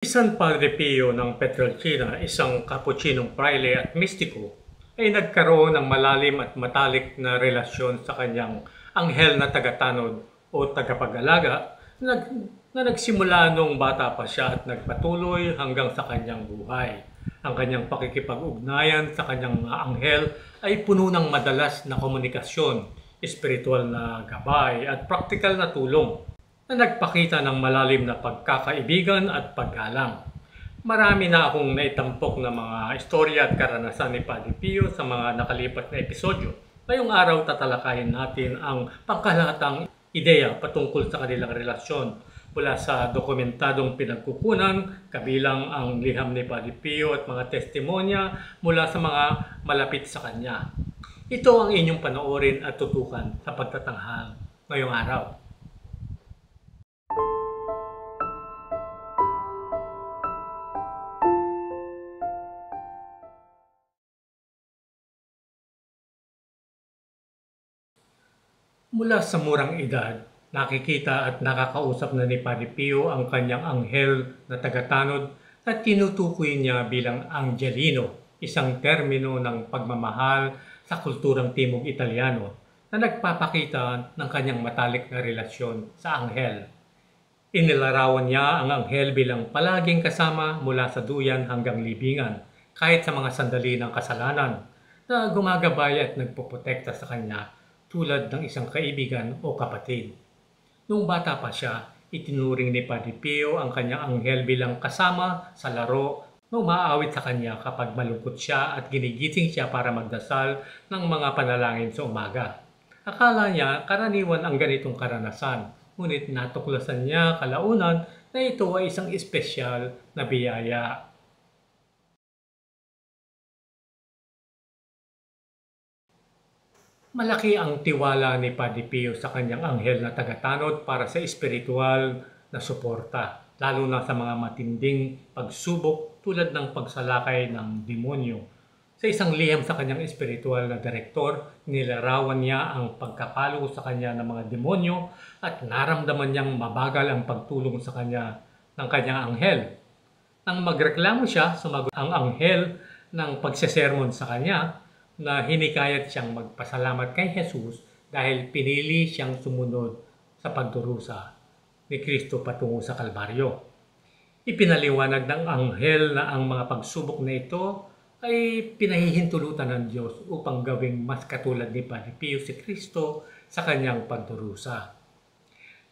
Isang Padre Pio ng Pietrelcina, isang kapuchinong praile at mistiko, ay nagkaroon ng malalim at matalik na relasyon sa kanyang anghel na tagatanod o tagapag-alaga na nagsimula nung bata pa siya at nagpatuloy hanggang sa kanyang buhay. Ang kanyang pakikipag-ugnayan sa kanyang mga anghel ay puno ng madalas na komunikasyon, espiritual na gabay at praktikal na tulong na nagpakita ng malalim na pagkakaibigan at paggalang. Marami na akong naitampok na mga istorya at karanasan ni Padre Pio sa mga nakalipas na episodyo. Ngayong araw tatalakayin natin ang pangkalahatang ideya patungkol sa kanilang relasyon mula sa dokumentadong pinagkukunan, kabilang ang liham ni Padre Pio at mga testimonya mula sa mga malapit sa kanya. Ito ang inyong panoorin at tutukan sa pagtatanghal ngayong araw. Mula sa murang edad, nakikita at nakakausap na ni Padre Pio ang kanyang anghel na tagatanod at tinutukoy niya bilang Angelino, isang termino ng pagmamahal sa kulturang Timog Italiano na nagpapakita ng kanyang matalik na relasyon sa anghel. Inilarawan niya ang anghel bilang palaging kasama mula sa duyan hanggang libingan, kahit sa mga sandali ng kasalanan, na gumagabay at nagpoprotekta sa kanya tulad ng isang kaibigan o kapatid. Nung bata pa siya, itinuring ni Padre Pio ang kanyang anghel bilang kasama sa laro na umaawit sa kanya kapag malungkot siya at ginigising siya para magdasal ng mga panalangin sa umaga. Akala niya karaniwan ang ganitong karanasan, ngunit natuklasan niya kalaunan na ito ay isang espesyal na biyaya. Malaki ang tiwala ni Padre Pio sa kanyang anghel na tagatanod para sa espiritual na suporta, lalo na sa mga matinding pagsubok tulad ng pagsalakay ng demonyo. Sa isang liham sa kanyang espiritual na direktor, nilarawan niya ang pagkapalo sa kanya ng mga demonyo at naramdaman niyang mabagal ang pagtulong sa kanya ng kanyang anghel. Nang magreklamo siya, sumagot ang anghel ng pagsesermon sa kanya na hinikayat siyang magpasalamat kay Jesus dahil pinili siyang sumunod sa pagdurusa ni Kristo patungo sa Kalbaryo. Ipinaliwanag ng anghel na ang mga pagsubok na ito ay pinahihintulutan ng Diyos upang gawing mas katulad ni Padre Pio si Kristo sa kanyang pagdurusa.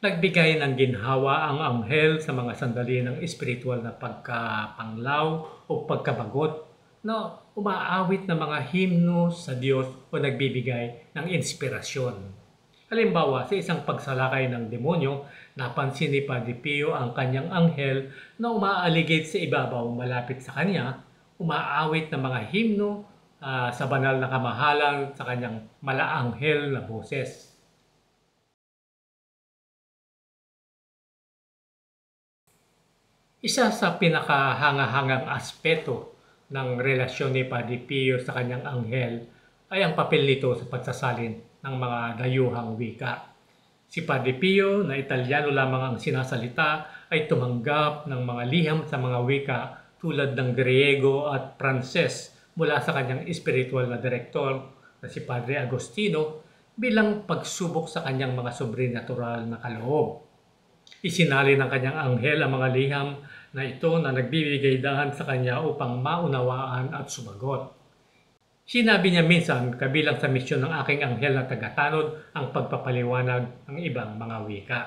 Nagbigay ng ginhawa ang anghel sa mga sandali ng espiritual na pagkapanglaw o pagkabagot na umaawit ng mga himno sa Diyos o nagbibigay ng inspirasyon. Halimbawa, sa isang pagsalakay ng demonyo, napansin ni Padre Pio ang kanyang anghel na umaaligid sa ibabaw malapit sa kanya, umaawit ng mga himno sa banal na kamahalan sa kanyang malaanghel na boses. Isa sa pinakahangahangang aspeto ng relasyon ni Padre Pio sa kanyang anghel ay ang papel nito sa pagsasalin ng mga dayuhang wika. Si Padre Pio, na Italyano lamang ang sinasalita, ay tumanggap ng mga liham sa mga wika tulad ng Griego at Pranses mula sa kanyang espiritual na direktor na si Padre Agostino bilang pagsubok sa kanyang mga sobrenatural na kaloob. Isinali ng kanyang anghel ang mga liham na ito na nagbibigay daan sa kanya upang maunawaan at sumagot. Sinabi niya minsan, kabilang sa misyon ng aking anghel na tagatanod, ang pagpapaliwanag ng ibang mga wika.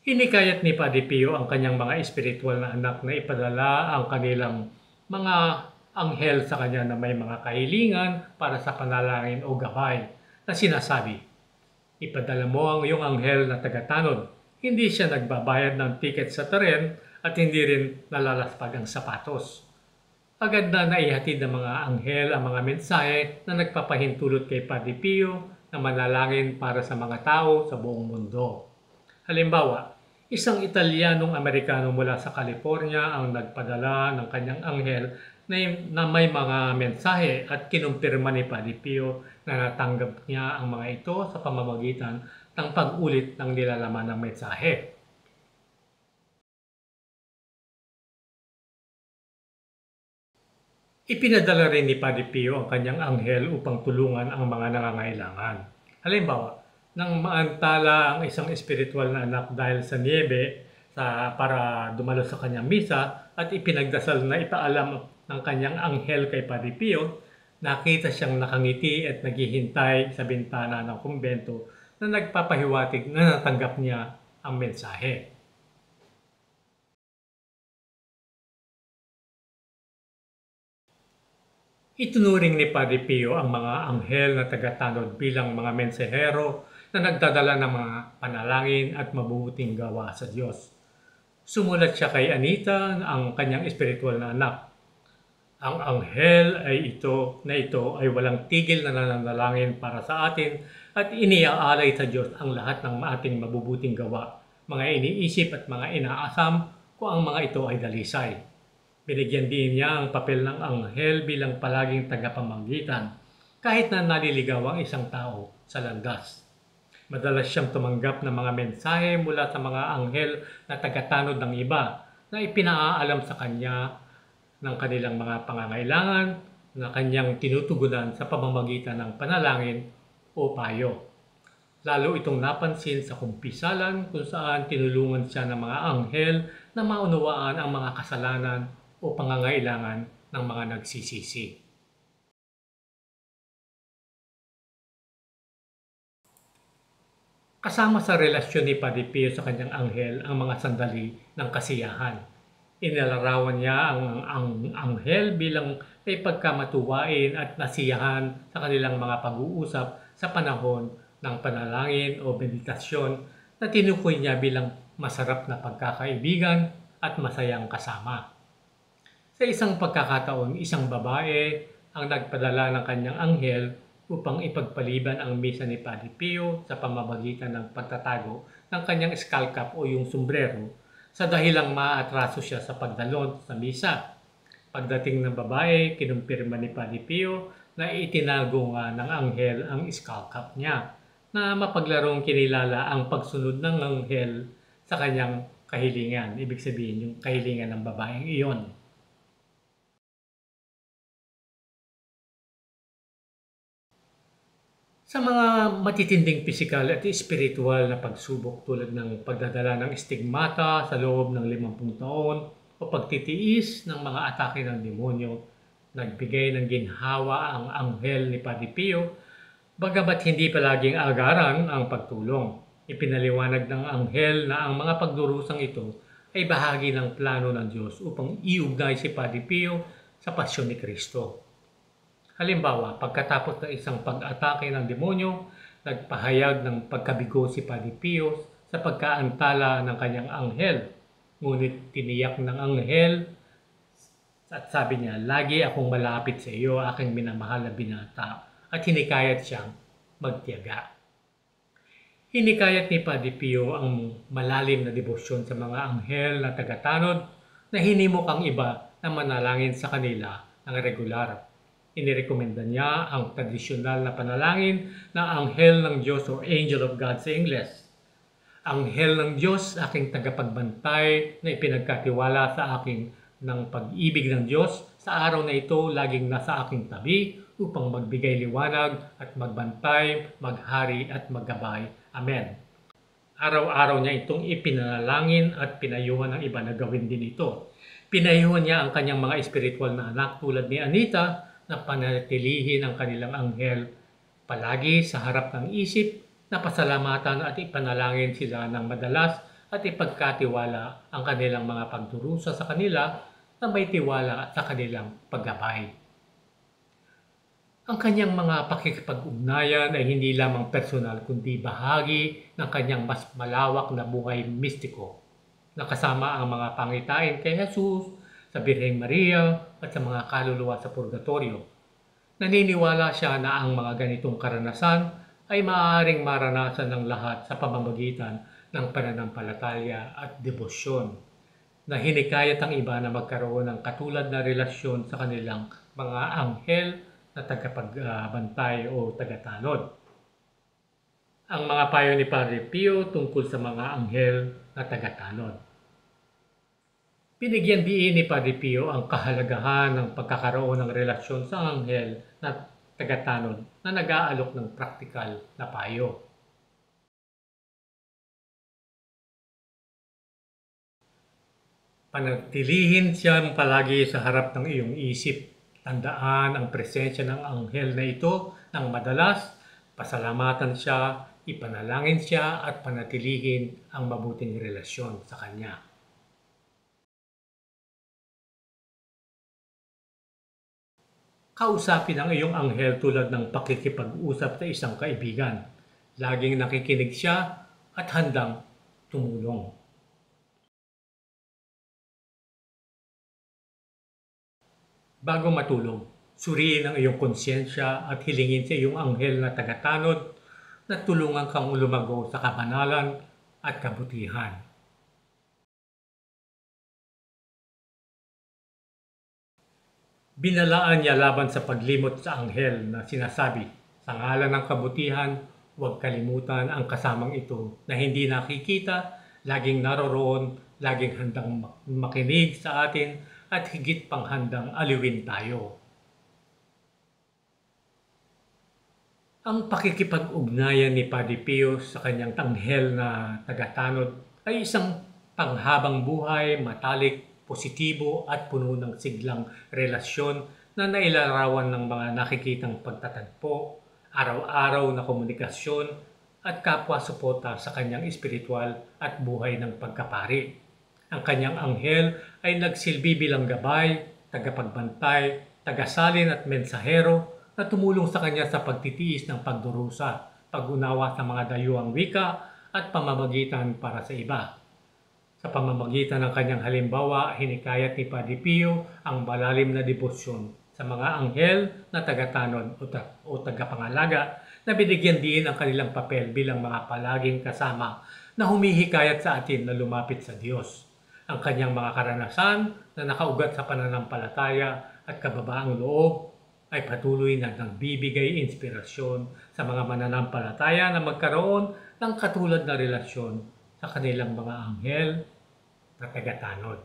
Hinikayat ni Padre Pio ang kanyang mga espiritual na anak na ipadala ang kanilang mga anghel sa kanya na may mga kahilingan para sa panalangin o gabay na sinasabi, "Ipadala mo ang iyong anghel na tagatanod." Hindi siya nagbabayad ng tiket sa tren at hindi rin nalalaspag ang sapatos. Agad na naihatid ng mga anghel ang mga mensahe na nagpapahintulot kay Padre Pio na manalangin para sa mga tao sa buong mundo. Halimbawa, isang Italianong Amerikano mula sa California ang nagpadala ng kanyang anghel na may mga mensahe at kinumpirma ni Padre Pio na natanggap niya ang mga ito sa pamamagitan ng pag-ulit ng nilalaman ng mensahe. Ipinadala rin ni Padre Pio ang kanyang anghel upang tulungan ang mga nangangailangan. Halimbawa, nang maantala ang isang espiritual na anak dahil sa niebe para dumalo sa kanyang misa at ipinagdasal na ipaalam ng kanyang anghel kay Padre Pio, nakita siyang nakangiti at naghihintay sa bintana ng kumbento na nagpapahiwatig na natanggap niya ang mensahe. Itunuring ni Padre Pio ang mga anghel na tagatanod bilang mga mensahero na nagdadala ng mga panalangin at mabubuting gawa sa Diyos. Sumulat siya kay Anita, ang kanyang espiritual na anak. Ang anghel ito ay walang tigil na nananalangin para sa atin at iniaalay sa Diyos ang lahat ng ating mabubuting gawa, mga iniisip at mga inaasam kung ang mga ito ay dalisay. Binigyan din niya ang papel ng anghel bilang palaging tagapamagitan kahit na naliligaw ang isang tao sa landas. Madalas siyang tumanggap ng mga mensahe mula sa mga anghel na tagatanod ng iba na ipinaalam sa kanya ng kanilang mga pangangailangan na kanyang tinutugunan sa pamamagitan ng panalangin o payo. Lalo itong napansin sa kumpisalan kung saan tinulungan siya ng mga anghel na maunawaan ang mga kasalanan o pangangailangan ng mga nagsisisi. Kasama sa relasyon ni Padre Pio sa kanyang anghel ang mga sandali ng kasiyahan. Inilarawan niya ang anghel bilang may pagkamatuwain at nasiyahan sa kanilang mga pag-uusap sa panahon ng panalangin o meditasyon na tinukoy niya bilang masarap na pagkakaibigan at masayang kasama. Sa isang pagkakataon, isang babae ang nagpadala ng kanyang anghel upang ipagpaliban ang misa ni Padre Pio sa pamamagitan ng pagtatago ng kanyang skull cap o yung sombrero sa dahilang maatraso siya sa pagdalon sa misa. Pagdating ng babae, kinumpirma ni Padre Pio na itinago nga ng anghel ang skull cap niya na mapaglarong kinilala ang pagsunod ng anghel sa kanyang kahilingan. Ibig sabihin yung kahilingan ng babaeng iyon. Sa mga matitinding pisikal at espiritual na pagsubok tulad ng pagdadala ng stigmata sa loob ng 50 taon o pagtitiis ng mga atake ng demonyo, nagbigay ng ginhawa ang anghel ni Padre Pio, bagamat hindi palaging agaran ang pagtulong. Ipinaliwanag ng anghel na ang mga pagdurusang ito ay bahagi ng plano ng Diyos upang iugnay si Padre Pio sa pasyon ni Kristo. Halimbawa, pagkatapos ng isang pag-atake ng demonyo, nagpahayag ng pagkabigo si Padre Pio sa pagkaantala ng kanyang anghel. Ngunit tiniyak ng anghel at sabi niya, "Lagi akong malapit sa iyo, aking minamahal na binata," at hinikayat siyang magtiyaga. Hinikayat ni Padre Pio ang malalim na debosyon sa mga anghel na tagatanod na hinimok ang iba na manalangin sa kanila ng regular. Inirekomenda niya ang tradisyonal na panalangin ng anghel ng Diyos o Angel of God sa Ingles. Anghel ng Diyos, aking tagapagbantay na ipinagkatiwala sa akin ng pag-ibig ng Diyos, sa araw na ito laging nasa aking tabi upang magbigay liwanag at magbantay, maghari at maggabay. Amen. Araw-araw niya itong ipinalangin at pinayuhan ng iba na gawin din ito. Pinayuhan niya ang kanyang mga espiritual na anak tulad ni Anita na panatilihin ang kanilang anghel palagi sa harap ng isip na pasalamatan at ipanalangin sila ng madalas at ipagkatiwala ang kanilang mga pagdurusa sa kanila na may tiwala sa kanilang paggabay. Ang kanyang mga pakikipag-ugnayan ay hindi lamang personal kundi bahagi ng kanyang mas malawak na buhay mistiko na kasama ang mga pangitain kay Jesus, sa Birheng Maria at sa mga kaluluwa sa purgatorio. Naniniwala siya na ang mga ganitong karanasan ay maaaring maranasan ng lahat sa pamamagitan ng pananampalataya at debosyon, na hinikayat ang iba na magkaroon ng katulad na relasyon sa kanilang mga anghel na tagapagbantay o tagatanod. ang mga payo ni Padre Pio tungkol sa mga anghel na tagatanod. Binigyan diin ni Padre Pio ang kahalagahan ng pagkakaroon ng relasyon sa anghel na tagatanod na nag-aalok ng praktikal na payo. Panatilihin siyang palagi sa harap ng iyong isip. Tandaan ang presensya ng anghel na ito nang madalas, pasalamatan siya, ipanalangin siya at panatilihin ang mabuting relasyon sa kanya. Kausapin ang iyong anghel tulad ng pakikipag-usap sa isang kaibigan. Laging nakikinig siya at handang tumulong. Bago matulog, suriin ang iyong konsyensya at hilingin sa iyong anghel na tagatanod na tulungan kang lumago sa kabanalan at kabutihan. Binalaan niya laban sa paglimot sa anghel na sinasabi, sa ngalan ng kabutihan, huwag kalimutan ang kasamang ito na hindi nakikita, laging naroroon, laging handang makinig sa atin at higit pang handang aliwin tayo. Ang pakikipag-ugnayan ni Padre Pio sa kanyang anghel na tagatanod ay isang panghabang buhay, matalik, positibo at puno ng siglang relasyon na nailarawan ng mga nakikitang pagtatagpo, araw-araw na komunikasyon at kapwa-suporta sa kanyang espiritual at buhay ng pagkapari. Ang kanyang anghel ay nagsilbi bilang gabay, tagapagbantay, tagasalin at mensahero na tumulong sa kanya sa pagtitiis ng pagdurusa, pag-unawa sa mga dayuhang wika at pamamagitan para sa iba. Sa pamamagitan ng kanyang halimbawa, hinikayat ni Padre Pio ang malalim na debosyon sa mga anghel na tagatanod o tagapangalaga na binigyan din ang kanilang papel bilang mga palaging kasama na humihikayat sa atin na lumapit sa Diyos. Ang kanyang mga karanasan na nakaugat sa pananampalataya at kababaang loob ay patuloy na nagbibigay inspirasyon sa mga mananampalataya na magkaroon ng katulad na relasyon sa kanilang mga anghel na tagatanod.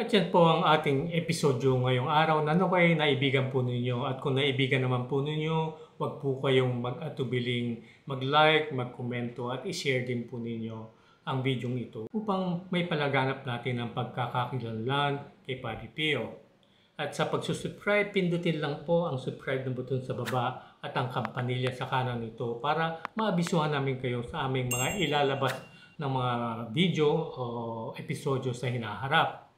At yan po ang ating episodyo ngayong araw na naway naibigan po ninyo. At kung naibigan naman po ninyo, wag po kayong mag-atubiling mag-like, mag-komento at i-share din po ninyo ang video ito upang may palaganap natin ang pagkakakilanlan kay Padre Pio. At sa pagsusubscribe, pindutin lang po ang subscribe na button sa baba at ang kampanilya sa kanan nito para maabisuhan namin kayo sa aming mga ilalabas ng mga video o episodyo sa hinaharap.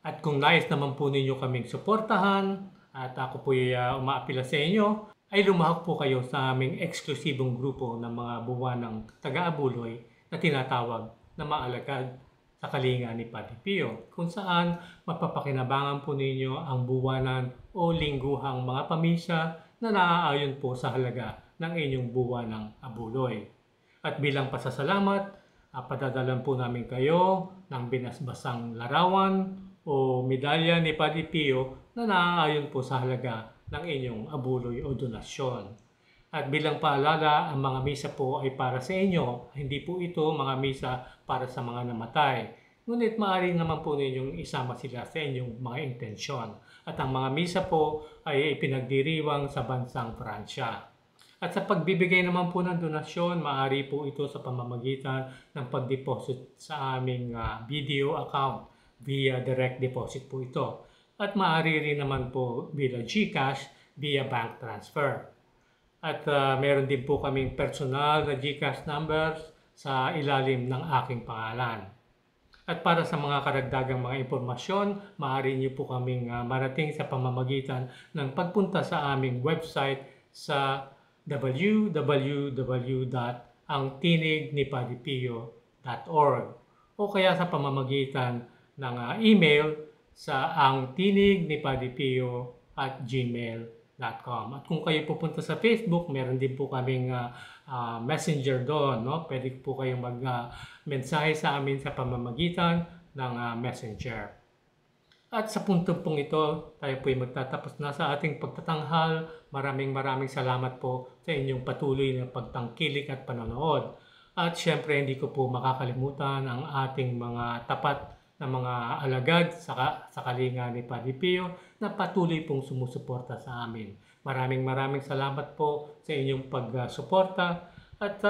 At kung nais naman po ninyo kaming suportahan at ako po umaapila sa inyo, ay lumahok po kayo sa aming eksklusibong grupo ng mga buwanang taga-abuloy na tinatawag na Maalagad sa Kalinga ni Padre Pio, kung saan mapapakinabangan po ninyo ang buwanan o lingguhang mga pamisa na naaayon po sa halaga ng inyong buwanang abuloy. At bilang pasasalamat, padadalan po namin kayo ng binasbasang larawan o medalya ni Padre Pio na naaayon po sa halaga ng inyong abuloy o donasyon. At bilang paalala, ang mga misa po ay para sa inyo. Hindi po ito mga misa para sa mga namatay. Ngunit maaari naman po ninyong isama sila sa inyong mga intensyon. At ang mga misa po ay ipinagdiriwang sa bansang Pransya. At sa pagbibigay naman po ng donasyon, maaari po ito sa pamamagitan ng pag-deposit sa aming video account. Via direct deposit po ito. At maaari rin naman po via GCash, via bank transfer. At meron din po kaming personal na GCash numbers sa ilalim ng aking pangalan. At para sa mga karagdagang mga impormasyon, maaari niyo po kaming marating sa pamamagitan ng pagpunta sa aming website sa www.angtinignipadrepio.org o kaya sa pamamagitan ng email sa angtinignipadrepio@gmail.com. gmail.com. At kung kayo pupunta sa Facebook, meron din po kaming messenger doon. No? Pwede po kayong mag-mensahe sa amin sa pamamagitan ng messenger. At sa puntong pong ito, tayo po ay magtatapos na sa ating pagtatanghal. Maraming salamat po sa inyong patuloy na pagtangkilik at panonood. At syempre, hindi ko po makakalimutan ang ating mga tapat na mga alagad sa kalinga ni Padre Pio na patuloy pong sumusuporta sa amin. Maraming salamat po sa inyong pagsuporta at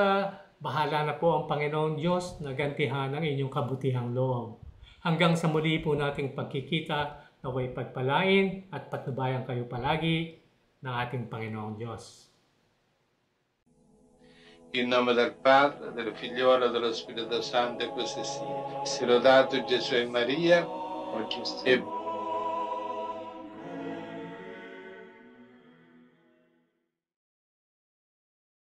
bahala na po ang Panginoong Diyos na gantihan ang inyong kabutihang loob. Hanggang sa muli po nating pagkikita, naway pagpalain at patnubayan kayo palagi ng ating Panginoong Diyos. In nome del Padre, del Figliolo e dello Spirito Santo, e così sia. Sia lodato Gesù e Maria, oggi e